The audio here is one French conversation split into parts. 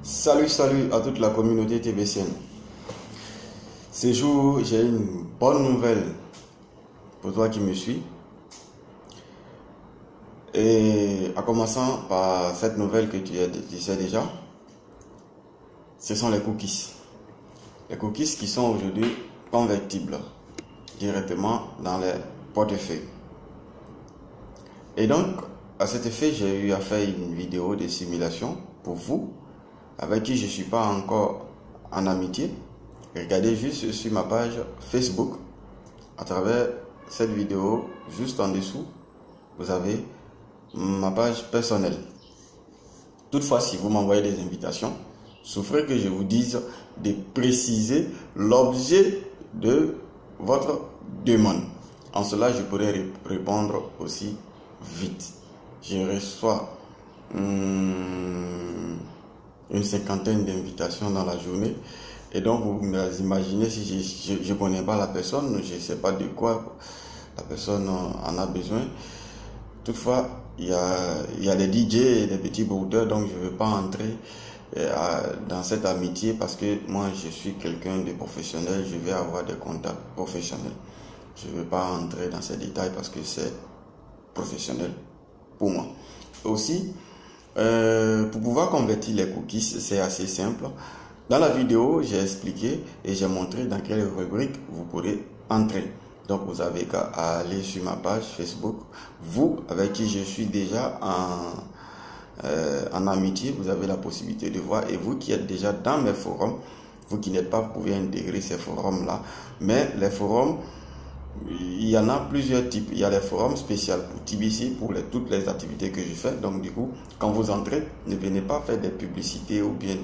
Salut à toute la communauté TBCN. Ce jour, j'ai une bonne nouvelle pour toi qui me suis. Et en commençant par cette nouvelle que tu sais déjà, ce sont les cookies. Les cookies qui sont aujourd'hui convertibles directement dans les portefeuilles. Et donc, à cet effet, j'ai eu à faire une vidéo de simulation pour vous, avec qui je ne suis pas encore en amitié. Regardez juste sur ma page Facebook, à travers cette vidéo, juste en dessous, vous avez ma page personnelle. Toutefois, si vous m'envoyez des invitations, souffrez que je vous dise de préciser l'objet de votre demande. En cela, je pourrais répondre aussi vite. Je reçois une cinquantaine d'invitations dans la journée. Et donc, vous imaginez, si je ne connais pas la personne, je ne sais pas de quoi la personne en a besoin. Toutefois, il y a des DJ et des petits brodeurs, donc je ne veux pas entrer dans cette amitié parce que moi, je suis quelqu'un de professionnel, je vais avoir des contacts professionnels. Je ne veux pas entrer dans ces détails parce que c'est professionnel pour moi. Aussi, pour pouvoir convertir les cookies, c'est assez simple. Dans la vidéo, j'ai expliqué et j'ai montré dans quelle rubrique vous pourrez entrer. Donc, vous avez qu'à aller sur ma page Facebook. Vous, avec qui je suis déjà en amitié, vous avez la possibilité de voir. Et vous qui êtes déjà dans mes forums, vous qui n'êtes pas, vous pouvez intégrer ces forums-là. Mais les forums, il y en a plusieurs types. Il y a les forums spéciaux pour TBC, pour toutes les activités que je fais. Donc du coup, quand vous entrez, ne venez pas faire des publicités ou bien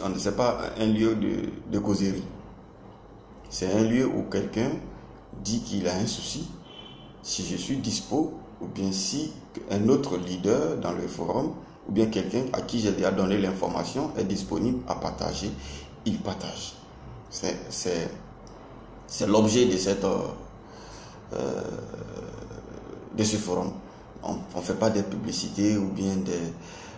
on ne sait pas un lieu de causerie. C'est un lieu où quelqu'un dit qu'il a un souci. Si je suis dispo, ou bien si un autre leader dans le forum, ou bien quelqu'un à qui j'ai déjà donné l'information est disponible à partager, il partage. C'est l'objet de ce forum. On ne fait pas des publicités ou bien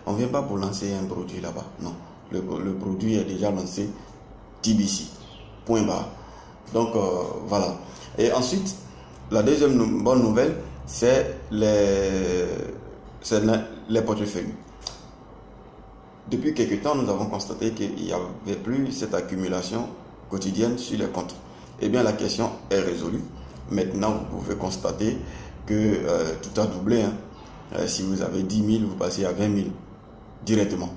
on ne vient pas pour lancer un produit là-bas. Non, le produit est déjà lancé TBC. Point barre. Donc voilà. Et ensuite, la deuxième bonne nouvelle, c'est les portefeuilles. Depuis quelques temps, nous avons constaté qu'il n'y avait plus cette accumulation quotidienne sur les comptes. Eh bien, la question est résolue. Maintenant, vous pouvez constater que tout a doublé. Si vous avez 10 000, vous passez à 20 000 directement.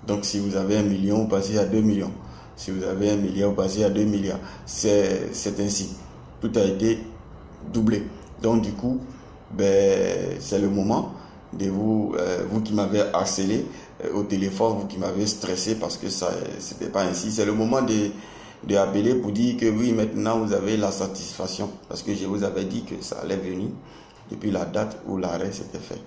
Donc, si vous avez 1 million, vous passez à 2 millions. Si vous avez 1 milliard, vous passez à 2 milliards. C'est ainsi. Tout a été doublé. Donc, du coup, c'est le moment de vous qui m'avez harcelé au téléphone, vous qui m'avez stressé parce que ça c'était pas ainsi. C'est le moment de appeler pour dire que oui, maintenant vous avez la satisfaction parce que je vous avais dit que ça allait venir depuis la date où l'arrêt s'était fait.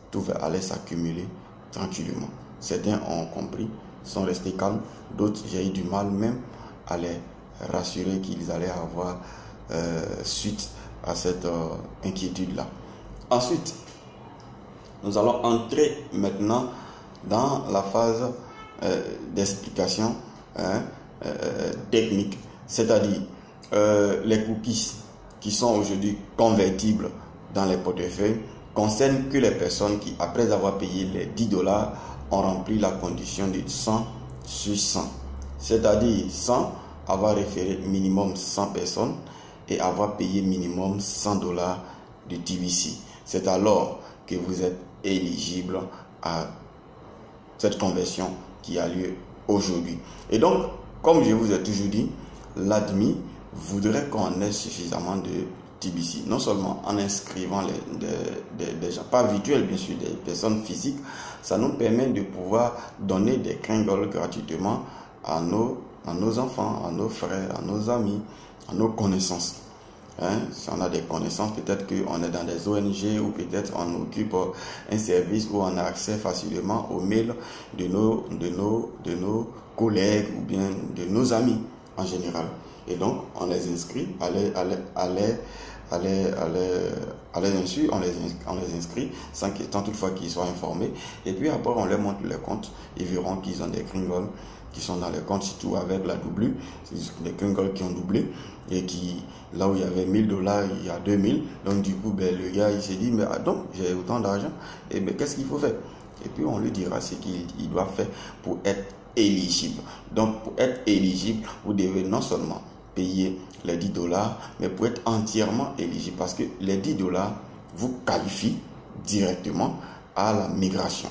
Tout allait s'accumuler tranquillement. Certains ont compris, sont restés calmes. D'autres, j'ai eu du mal même à les rassurer qu'ils allaient avoir suite à cette inquiétude-là. Ensuite, nous allons entrer maintenant dans la phase d'explication technique, c'est-à-dire les cookies qui sont aujourd'hui convertibles dans les portefeuilles concernent que les personnes qui, après avoir payé les 10 $, ont rempli la condition de 100 sur 100, c'est-à-dire 100 avoir référé minimum 100 personnes et avoir payé minimum 100 $ de TBC. C'est alors que vous êtes éligible à cette conversion qui a lieu aujourd'hui. Et donc, comme je vous ai toujours dit, l'admin voudrait qu'on ait suffisamment de TBC. Non seulement en inscrivant des gens, pas virtuels bien sûr, des personnes physiques, ça nous permet de pouvoir donner des kringles gratuitement à nos enfants, à nos frères, à nos amis, à nos connaissances. Si on a des connaissances, peut-être qu'on est dans des ONG ou peut-être on occupe un service où on a accès facilement aux mails de nos collègues ou bien de nos amis en général. Et donc, on les inscrit à les insu, on les inscrit sans toutefois qu'ils soient informés. Et puis après, on leur montre les comptes. Ils verront qu'ils ont des Kringles qui sont dans les comptes, surtout avec la doublure. C'est des Kringles qui ont doublé et qui, là où il y avait $1000, il y a 2000. Donc du coup, le gars, il s'est dit, mais donc j'ai autant d'argent, et qu'est-ce qu'il faut faire? Et puis on lui dira ce qu'il doit faire pour être éligible. Donc pour être éligible, vous devez non seulement payer les $10, mais pour être entièrement éligible, parce que les $10 vous qualifient directement à la migration.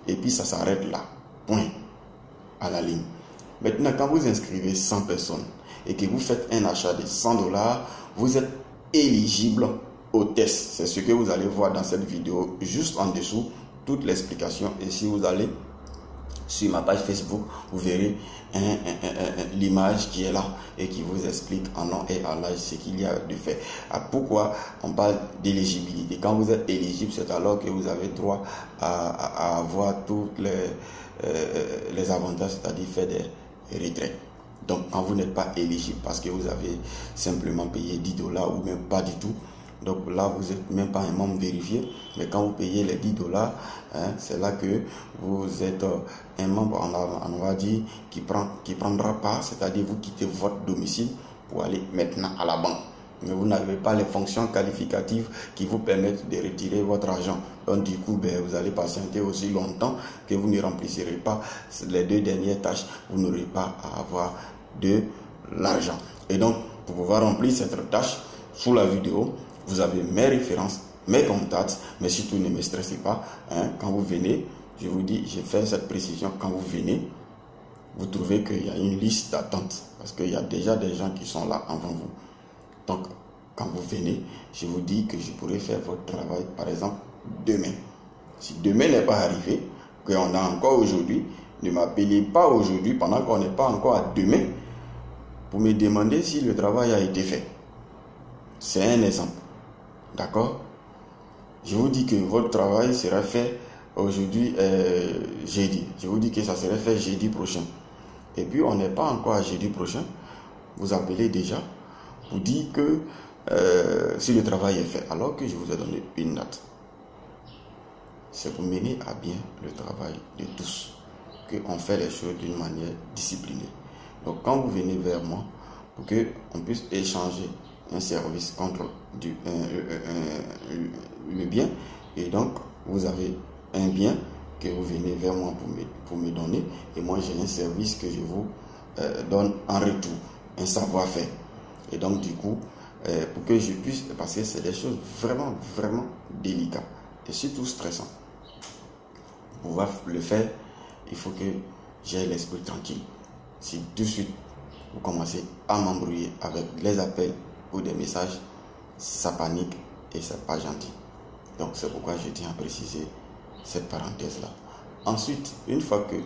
Et puis ça s'arrête là, point, à la ligne. Maintenant, quand vous inscrivez 100 personnes et que vous faites un achat de $100, vous êtes éligible au test. C'est ce que vous allez voir dans cette vidéo, juste en dessous, toute l'explication. Et si vous allez sur ma page Facebook, vous verrez l'image qui est là et qui vous explique en long et en large ce qu'il y a de fait. Pourquoi on parle d'éligibilité? Quand vous êtes éligible, c'est alors que vous avez droit à avoir tous les avantages, c'est-à-dire faire des retraits. Donc quand vous n'êtes pas éligible parce que vous avez simplement payé $10 ou même pas du tout, donc là vous n'êtes même pas un membre vérifié. Mais quand vous payez les $10, c'est là que vous êtes un membre, on va dire, qui prendra part, c'est-à-dire vous quittez votre domicile pour aller maintenant à la banque. Mais vous n'avez pas les fonctions qualificatives qui vous permettent de retirer votre argent. Donc du coup, vous allez patienter aussi longtemps que vous ne remplirez pas les 2 dernières tâches. Vous n'aurez pas à avoir de l'argent. Et donc, pour pouvoir remplir cette tâche, sous la vidéo, vous avez mes références, mes contacts, mais surtout ne me stressez pas. Quand vous venez, je vous dis, j'ai fait cette précision, quand vous venez, vous trouvez qu'il y a une liste d'attente, parce qu'il y a déjà des gens qui sont là avant vous. Donc, quand vous venez, je vous dis que je pourrais faire votre travail, par exemple, demain. Si demain n'est pas arrivé, qu'on a encore aujourd'hui, ne m'appelez pas aujourd'hui, pendant qu'on n'est pas encore à demain, pour me demander si le travail a été fait. C'est un exemple. D'accord? Je vous dis que votre travail sera fait aujourd'hui, jeudi. Je vous dis que ça serait fait jeudi prochain. Et puis, on n'est pas encore à jeudi prochain. Vous appelez déjà pour dire que si le travail est fait, alors que je vous ai donné une note. C'est pour mener à bien le travail de tous qu'on fait les choses d'une manière disciplinée. Donc, quand vous venez vers moi, pour qu'on puisse échanger un service contre le bien, et donc vous avez un bien que vous venez vers moi pour me donner, et moi j'ai un service que je vous donne en retour, un savoir-faire. Et donc du coup, pour que je puisse, parce que c'est des choses vraiment délicates et surtout stressantes, pour pouvoir le faire, il faut que j'ai l'esprit tranquille. Si tout de suite vous commencez à m'embrouiller avec les appels ou des messages, ça panique et c'est pas gentil. Donc c'est pourquoi je tiens à préciser cette parenthèse là. Ensuite, une fois que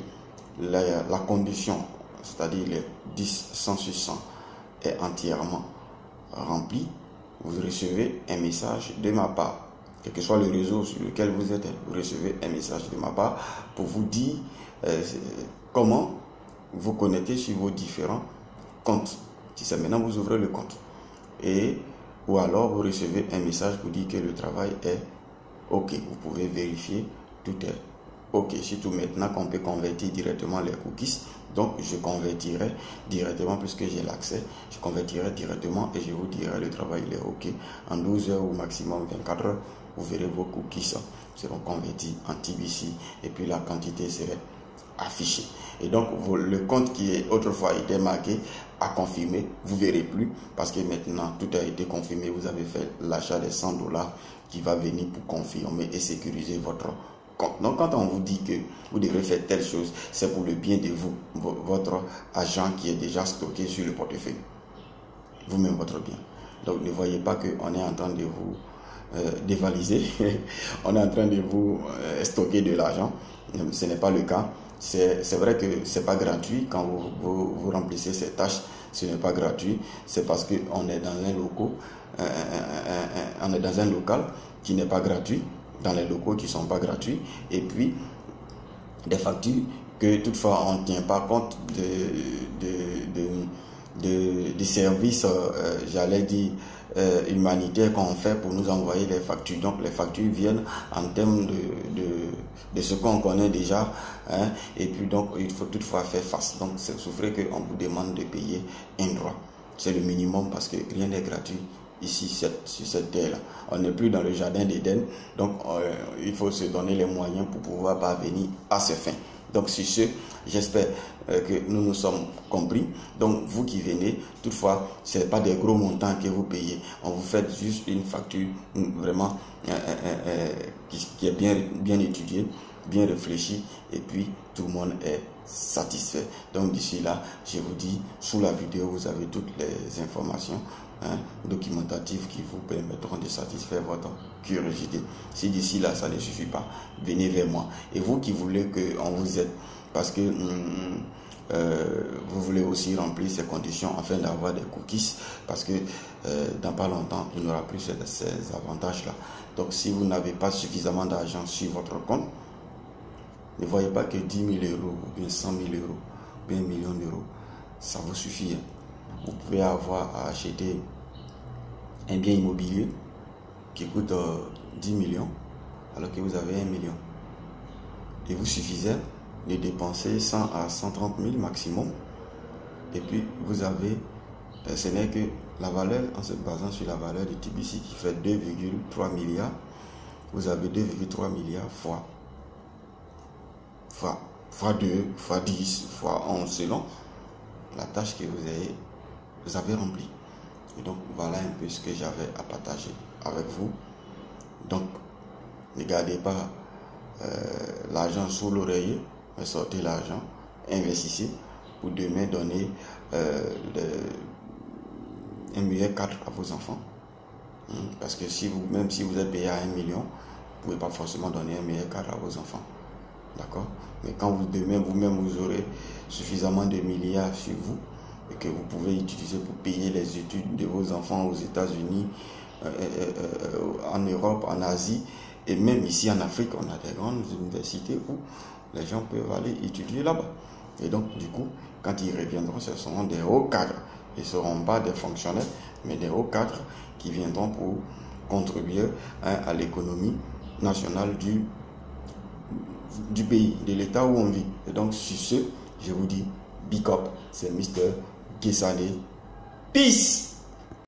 la condition, c'est-à-dire les 10 100 sur 100 est entièrement remplie, vous recevez un message de ma part. Quel que soit le réseau sur lequel vous êtes, vous recevez un message de ma part pour vous dire comment vous connecter sur vos différents comptes. Si c'est maintenant, vous ouvrez le compte. Ou alors vous recevez un message pour dire que le travail est OK. Vous pouvez vérifier, tout est OK. Surtout maintenant qu'on peut convertir directement les cookies. Donc je convertirai directement, puisque j'ai l'accès, je convertirai directement et je vous dirai le travail il est OK. En 12 heures ou maximum 24 heures, vous verrez vos cookies seront convertis en TBC et puis la quantité serait affichée. Et donc le compte qui est autrefois été marqué à confirmer, vous ne verrez plus, parce que maintenant tout a été confirmé. Vous avez fait l'achat des $100 qui va venir pour confirmer et sécuriser votre compte. Donc quand on vous dit que vous devez faire telle chose, c'est pour le bien de vous, votre argent qui est déjà stocké sur le portefeuille, vous-même votre bien. Donc ne voyez pas qu'on est en train de vous dévaliser, on est en train de vous stocker de l'argent. Ce n'est pas le cas. C'est vrai que c'est pas gratuit quand vous remplissez ces tâches. Ce n'est pas gratuit. C'est parce qu'on est dans un local qui n'est pas gratuit, dans les locaux qui ne sont pas gratuits, et puis des factures que toutefois on ne tient pas compte de services, j'allais dire, humanitaires qu'on fait pour nous envoyer les factures. Donc les factures viennent en termes de ce qu'on connaît déjà, hein, et puis donc il faut toutefois faire face. Donc c'est souffrir qu'on vous demande de payer un droit. C'est le minimum parce que rien n'est gratuit ici sur cette terre-là. On n'est plus dans le jardin d'Éden, donc il faut se donner les moyens pour pouvoir parvenir à ses fins. Donc sur ce, j'espère que nous nous sommes compris. Donc vous qui venez, toutefois, ce n'est pas des gros montants que vous payez. On vous fait juste une facture vraiment qui est bien étudiée, bien réfléchie, et puis tout le monde est satisfait. Donc d'ici là, je vous dis, sous la vidéo, vous avez toutes les informations documentatives qui vous permettront de satisfaire votre curiosité. Si d'ici là ça ne suffit pas, venez vers moi. Et vous qui voulez qu'on vous aide, parce que vous voulez aussi remplir ces conditions afin d'avoir des cookies, parce que dans pas longtemps il n'y aura plus ces avantages là. Donc si vous n'avez pas suffisamment d'argent sur votre compte, ne voyez pas que 10 000 euros ou bien 100 000 euros ou bien 1 million d'euros, ça vous suffit. Vous pouvez avoir à acheter un bien immobilier qui coûte 10 millions alors que vous avez 1 million. Il vous suffisait de dépenser 100 à 130 000 maximum. Et puis vous avez, ce n'est que la valeur, en se basant sur la valeur de TBC qui fait 2,3 milliards, vous avez 2,3 milliards fois 2, fois 10, fois 11 selon la tâche que vous avez remplie. Et donc voilà un peu ce que j'avais à partager avec vous. Donc ne gardez pas l'argent sous l'oreiller, mais sortez l'argent, investissez pour demain donner un meilleur cadre à vos enfants. Parce que même si vous êtes payé à 1 million, vous ne pouvez pas forcément donner un meilleur cadre à vos enfants. D'accord? Mais quand demain vous-même vous aurez suffisamment de milliards sur vous et que vous pouvez utiliser pour payer les études de vos enfants aux États-Unis, en Europe, en Asie et même ici en Afrique, on a des grandes universités où les gens peuvent aller étudier là-bas. Et donc du coup, quand ils reviendront, ce seront des hauts cadres. Ils ne seront pas des fonctionnaires, mais des hauts cadres qui viendront pour contribuer à l'économie nationale du pays, de l'état où on vit. Et donc sur ce, je vous dis big up, c'est Mr. Guessané. Peace.